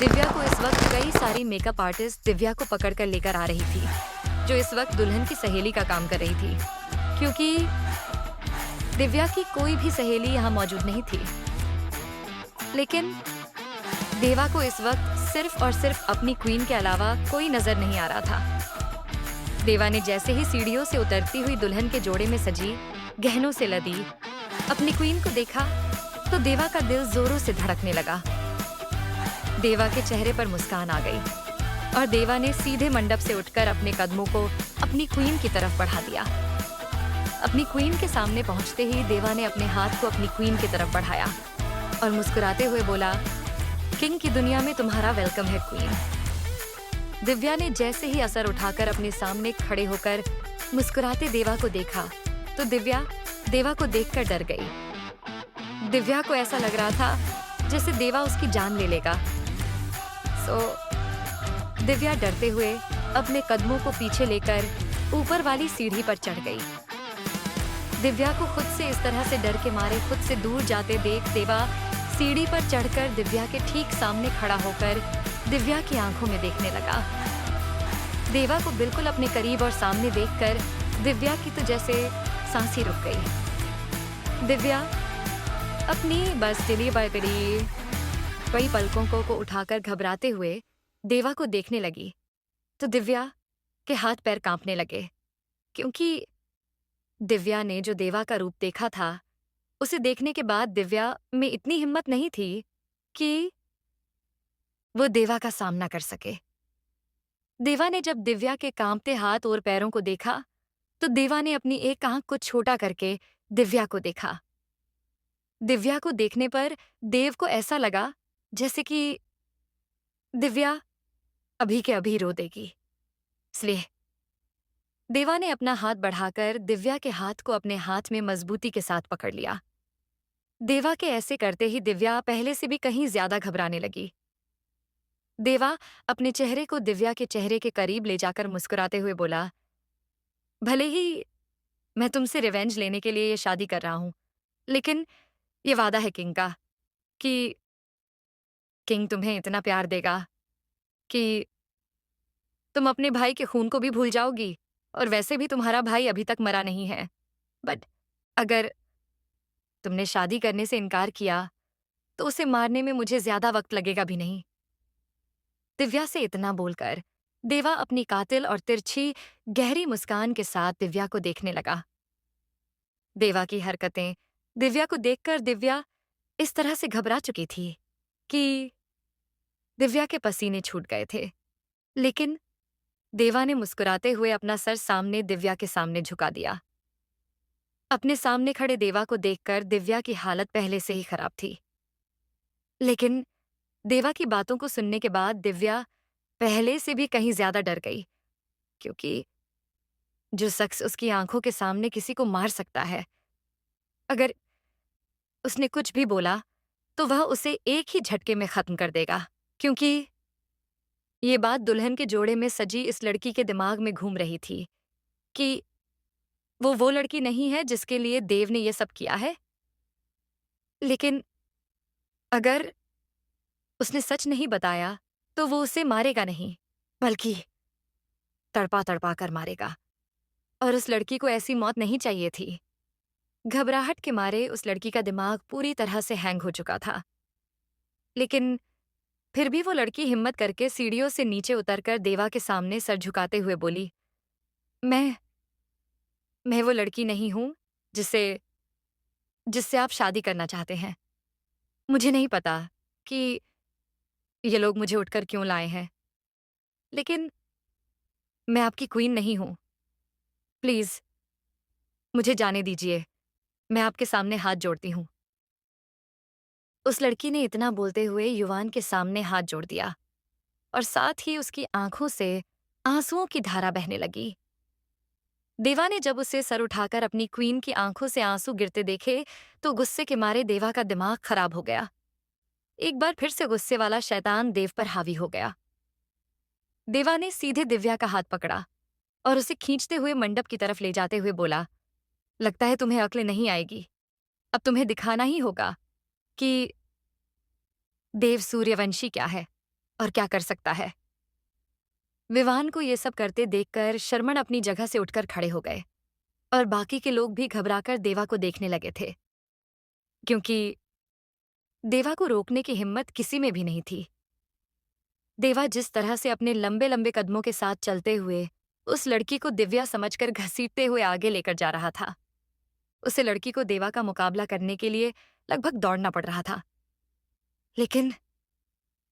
दिव्या को इस वक्त कई सारी मेकअप आर्टिस्ट दिव्या को पकड़कर लेकर आ रही थी, जो इस वक्त दुल्हन की सहेली का काम कर रही थी, क्योंकि दिव्या की कोई भी सहेली यहाँ मौजूद नहीं थी। लेकिन देवा को इस वक्त सिर्फ और सिर्फ अपनी क्वीन के अलावा कोई नजर नहीं आ रहा था। देवा ने जैसे ही सीढ़ियों से उतरती हुई दुल्हन के जोड़े में सजी, गहनों से लदी अपनी क्वीन को देखा तो देवा का दिल जोरों से धड़कने लगा। देवा के चेहरे पर मुस्कान आ गई और देवा ने सीधे मंडप से उठकर अपने कदमों को अपनी क्वीन की तरफ बढ़ा दिया। अपनी क्वीन के सामने पहुंचते ही देवा ने अपने हाथ को अपनी क्वीन की तरफ बढ़ाया और मुस्कुराते हुए बोला, किंग की दुनिया में तुम्हारा वेलकम है क्वीन। दिव्या ने जैसे ही असर उठाकर अपने सामने खड़े होकर मुस्कुराते देवा को देखा तो दिव्या देवा को देखकर डर गई। दिव्या को ऐसा लग रहा था जैसे देवा उसकी जान ले लेगा। दिव्या डरते हुए अपने कदमों को पीछे लेकर ऊपर वाली सीढ़ी पर चढ़ गई। दिव्या को खुद से इस तरह से डर के मारे खुद से दूर जाते देख देवा सीढ़ी पर चढ़कर दिव्या के ठीक सामने खड़ा होकर दिव्या की आंखों में देखने लगा। देवा को बिल्कुल अपने करीब और सामने देखकर दिव्या की तो जैसे सांस ही रुक गई। दिव्या अपनी बस टिली बरकरी कई पलकों को उठाकर घबराते हुए देवा को देखने लगी तो दिव्या के हाथ पैर कांपने लगे, क्योंकि दिव्या ने जो देवा का रूप देखा था उसे देखने के बाद दिव्या में इतनी हिम्मत नहीं थी कि वो देवा का सामना कर सके। देवा ने जब दिव्या के कांपते हाथ और पैरों को देखा तो देवा ने अपनी एक आंख को छोटा करके दिव्या को देखा। दिव्या को देखने पर देव को ऐसा लगा जैसे कि दिव्या अभी के अभी रो देगी। इसलिए देवा ने अपना हाथ बढ़ाकर दिव्या के हाथ को अपने हाथ में मजबूती के साथ पकड़ लिया। देवा के ऐसे करते ही दिव्या पहले से भी कहीं ज्यादा घबराने लगी। देवा अपने चेहरे को दिव्या के चेहरे के करीब ले जाकर मुस्कुराते हुए बोला, भले ही मैं तुमसे रिवेंज लेने के लिए ये शादी कर रहा हूं, लेकिन ये वादा है किंग का कि किंग तुम्हें इतना प्यार देगा कि तुम अपने भाई के खून को भी भूल जाओगी। और वैसे भी तुम्हारा भाई अभी तक मरा नहीं है, बट अगर तुमने शादी करने से इनकार किया तो उसे मारने में मुझे ज्यादा वक्त लगेगा भी नहीं। दिव्या से इतना बोलकर देवा अपनी कातिल और तिरछी गहरी मुस्कान के साथ दिव्या को देखने लगा। देवा की हरकतें दिव्या को देखकर दिव्या इस तरह से घबरा चुकी थी कि दिव्या के पसीने छूट गए थे। लेकिन देवा ने मुस्कुराते हुए अपना सर सामने दिव्या के सामने झुका दिया। अपने सामने खड़े देवा को देखकर दिव्या की हालत पहले से ही खराब थी, लेकिन देवा की बातों को सुनने के बाद दिव्या पहले से भी कहीं ज्यादा डर गई, क्योंकि जो शख्स उसकी आंखों के सामने किसी को मार सकता है, अगर उसने कुछ भी बोला तो वह उसे एक ही झटके में खत्म कर देगा। क्योंकि ये बात दुल्हन के जोड़े में सजी इस लड़की के दिमाग में घूम रही थी कि वो लड़की नहीं है जिसके लिए देव ने ये सब किया है। लेकिन अगर उसने सच नहीं बताया तो वो उसे मारेगा नहीं, बल्कि तड़पा तड़पा कर मारेगा। और उस लड़की को ऐसी मौत नहीं चाहिए थी। घबराहट के मारे उस लड़की का दिमाग पूरी तरह से हैंग हो चुका था। लेकिन फिर भी वो लड़की हिम्मत करके सीढ़ियों से नीचे उतरकर देवा के सामने सर झुकाते हुए बोली, मैं वो लड़की नहीं हूं जिससे जिससे आप शादी करना चाहते हैं। मुझे नहीं पता कि ये लोग मुझे उठकर क्यों लाए हैं, लेकिन मैं आपकी क्वीन नहीं हूं। प्लीज मुझे जाने दीजिए, मैं आपके सामने हाथ जोड़ती हूं। उस लड़की ने इतना बोलते हुए युवान के सामने हाथ जोड़ दिया और साथ ही उसकी आंखों से आंसुओं की धारा बहने लगी। देवा ने जब उसे सर उठाकर अपनी क्वीन की आंखों से आंसू गिरते देखे तो गुस्से के मारे देवा का दिमाग खराब हो गया। एक बार फिर से गुस्से वाला शैतान देव पर हावी हो गया। देवा ने सीधे दिव्या का हाथ पकड़ा और उसे खींचते हुए मंडप की तरफ ले जाते हुए बोला, लगता है तुम्हें अक्ल नहीं आएगी। अब तुम्हें दिखाना ही होगा कि देव सूर्यवंशी क्या है और क्या कर सकता है। विवान को ये सब करते देखकर शरमन अपनी जगह से उठकर खड़े हो गए और बाकी के लोग भी घबराकर देवा को देखने लगे थे, क्योंकि देवा को रोकने की हिम्मत किसी में भी नहीं थी। देवा जिस तरह से अपने लंबे लंबे कदमों के साथ चलते हुए उस लड़की को दिव्या समझकर घसीटते हुए आगे लेकर जा रहा था, उसे लड़की को देवा का मुकाबला करने के लिए लगभग दौड़ना पड़ रहा था। लेकिन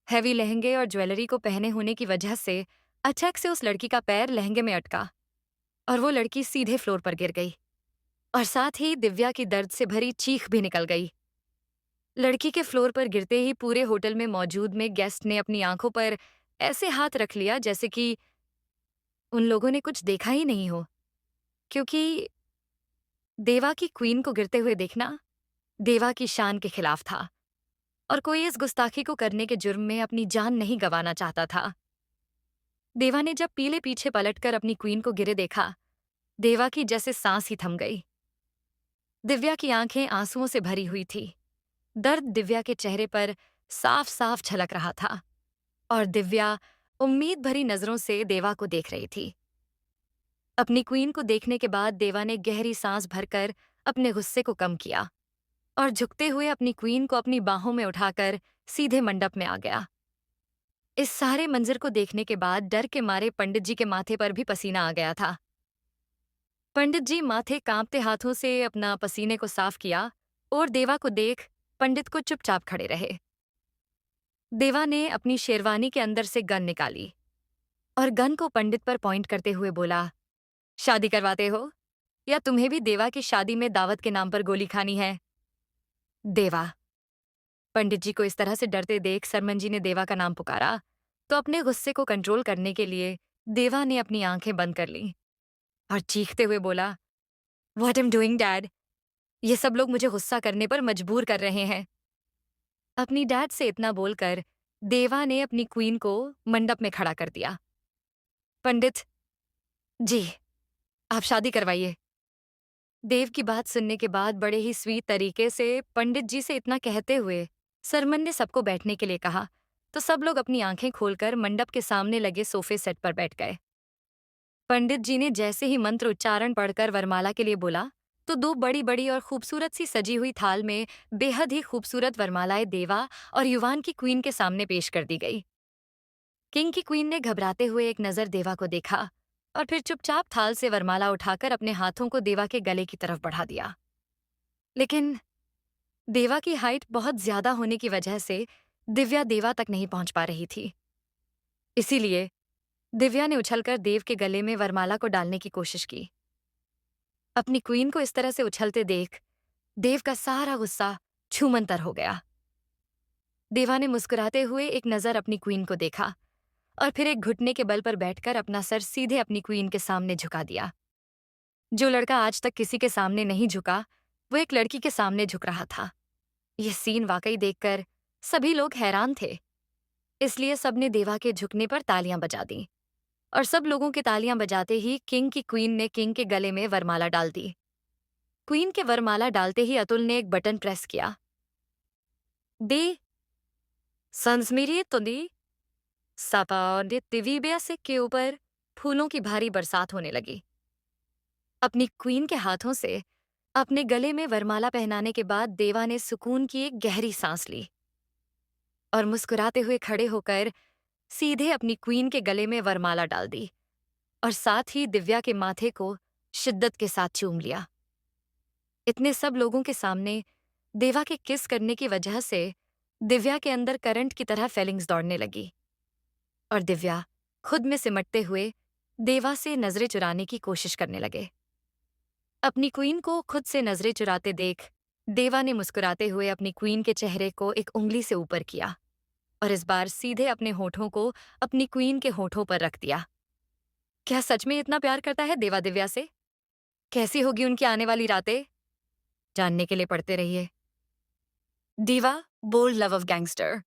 हैवी लहंगे और ज्वेलरी को पहने होने की वजह से अचानक से उस लड़की का पैर लहंगे में अटका और वो लड़की सीधे फ्लोर पर गिर गई और साथ ही दिव्या की दर्द से भरी चीख भी निकल गई। लड़की के फ्लोर पर गिरते ही पूरे होटल में मौजूद में गेस्ट ने अपनी आंखों पर ऐसे हाथ रख लिया जैसे कि उन लोगों ने कुछ देखा ही नहीं हो, क्योंकि देवा की क्वीन को गिरते हुए देखना देवा की शान के खिलाफ था और कोई इस गुस्ताखी को करने के जुर्म में अपनी जान नहीं गंवाना चाहता था। देवा ने जब पीले पीछे पलटकर अपनी क्वीन को गिरे देखा, देवा की जैसे सांस ही थम गई। दिव्या की आंखें आंसुओं से भरी हुई थी। दर्द दिव्या के चेहरे पर साफ साफ झलक रहा था और दिव्या उम्मीद भरी नजरों से देवा को देख रही थी। अपनी क्वीन को देखने के बाद देवा ने गहरी सांस भरकर अपने गुस्से को कम किया और झुकते हुए अपनी क्वीन को अपनी बाहों में उठाकर सीधे मंडप में आ गया। इस सारे मंजर को देखने के बाद डर के मारे पंडित जी के माथे पर भी पसीना आ गया था। पंडित जी माथे कांपते हाथों से अपना पसीने को साफ किया और देवा को देख पंडित को चुपचाप खड़े रहे। देवा ने अपनी शेरवानी के अंदर से गन निकाली और गन को पंडित पर पॉइंट करते हुए बोला, शादी करवाते हो या तुम्हें भी देवा की शादी में दावत के नाम पर गोली खानी है? देवा। पंडित जी को इस तरह से डरते देख सरमन जी ने देवा का नाम पुकारा तो अपने गुस्से को कंट्रोल करने के लिए देवा ने अपनी आंखें बंद कर लीं और चीखते हुए बोला, व्हाट एम डूइंग डैड? ये सब लोग मुझे गुस्सा करने पर मजबूर कर रहे हैं। अपनी डैड से इतना बोलकर देवा ने अपनी क्वीन को मंडप में खड़ा कर दिया। पंडित जी, आप शादी करवाइए। देव की बात सुनने के बाद बड़े ही स्वीट तरीके से पंडित जी से इतना कहते हुए सरमन ने सबको बैठने के लिए कहा तो सब लोग अपनी आंखें खोलकर मंडप के सामने लगे सोफे सेट पर बैठ गए। पंडित जी ने जैसे ही मंत्र उच्चारण पढ़कर वरमाला के लिए बोला तो दो बड़ी बड़ी और खूबसूरत सी सजी हुई थाल में बेहद ही खूबसूरत वरमालाएं देवा और युवान की क्वीन के सामने पेश कर दी गई। किंग की क्वीन ने घबराते हुए एक नजर देवा को देखा और फिर चुपचाप थाल से वरमाला उठाकर अपने हाथों को देवा के गले की तरफ बढ़ा दिया। लेकिन देवा की हाइट बहुत ज्यादा होने की वजह से दिव्या देवा तक नहीं पहुंच पा रही थी। इसीलिए दिव्या ने उछलकर देव के गले में वरमाला को डालने की कोशिश की। अपनी क्वीन को इस तरह से उछलते देख देव का सारा गुस्सा छूमंतर हो गया। देवा ने मुस्कुराते हुए एक नजर अपनी क्वीन को देखा और फिर एक घुटने के बल पर बैठकर अपना सर सीधे अपनी क्वीन के सामने झुका दिया। जो लड़का आज तक किसी के सामने नहीं झुका, वो एक लड़की के सामने झुक रहा था। यह सीन वाकई देखकर सभी लोग हैरान थे, इसलिए सबने देवा के झुकने पर तालियां बजा दी और सब लोगों के तालियां बजाते ही किंग की क्वीन ने किंग के गले में वरमाला डाल दी। क्वीन के वरमाला डालते ही अतुल ने एक बटन प्रेस किया। दे संस्मीरी तुंदी सापा और दिव्या से के ऊपर फूलों की भारी बरसात होने लगी। अपनी क्वीन के हाथों से अपने गले में वरमाला पहनाने के बाद देवा ने सुकून की एक गहरी सांस ली और मुस्कुराते हुए खड़े होकर सीधे अपनी क्वीन के गले में वरमाला डाल दी और साथ ही दिव्या के माथे को शिद्दत के साथ चूम लिया। इतने सब लोगों के सामने देवा के किस करने की वजह से दिव्या के अंदर करंट की तरह फीलिंग्स दौड़ने लगी और दिव्या खुद में सिमटते हुए देवा से नजरें चुराने की कोशिश करने लगे। अपनी क्वीन को खुद से नजरें चुराते देख देवा ने मुस्कुराते हुए अपनी क्वीन के चेहरे को एक उंगली से ऊपर किया और इस बार सीधे अपने होठों को अपनी क्वीन के होठों पर रख दिया। क्या सच में इतना प्यार करता है देवा दिव्या से? कैसी होगी उनकी आने वाली रातें? जानने के लिए पढ़ते रहिए दीवा बोल्ड लव ऑफ गैंगस्टर।